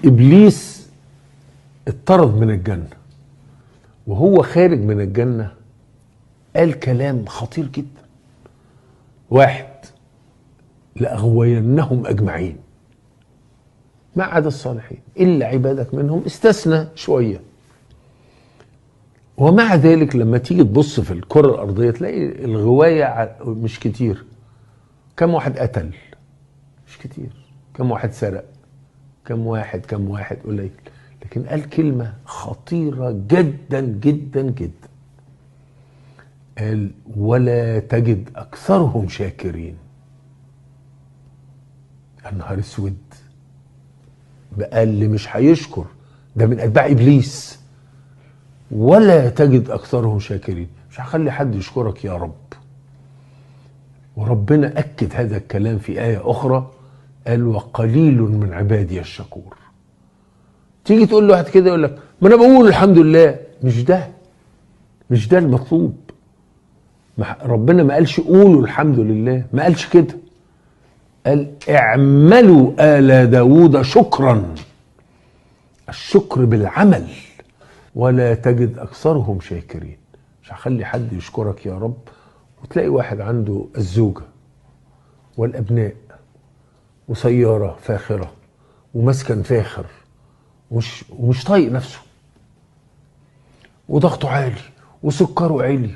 إبليس اتطرد من الجنة، وهو خارج من الجنة قال كلام خطير جدا. واحد: لأغوينهم أجمعين ما عدا الصالحين إلا عبادك منهم، استثنى شوية. ومع ذلك لما تيجي تبص في الكرة الأرضية تلاقي الغواية مش كتير. كم واحد قتل؟ مش كتير. كم واحد سرق؟ كم واحد قليل. لكن قال كلمة خطيرة جدا جدا جدا، قال: ولا تجد أكثرهم شاكرين. النهار اسود بقى اللي مش هيشكر ده من أتباع إبليس. ولا تجد أكثرهم شاكرين، مش هخلي حد يشكرك يا رب. وربنا أكد هذا الكلام في آية أخرى، قال: وقليل من عبادي الشكور. تيجي تقول له واحد كده يقول لك: ما أنا بقول الحمد لله. مش ده المطلوب. ربنا ما قالش قولوا الحمد لله، ما قالش كده. قال: اعملوا آل داود شكرا. الشكر بالعمل. ولا تجد أكثرهم شاكرين، مش هخلي حد يشكرك يا رب. وتلاقي واحد عنده الزوجة والأبناء وسيارة فاخرة ومسكن فاخر ومش طايق نفسه، وضغطه عالي وسكره عالي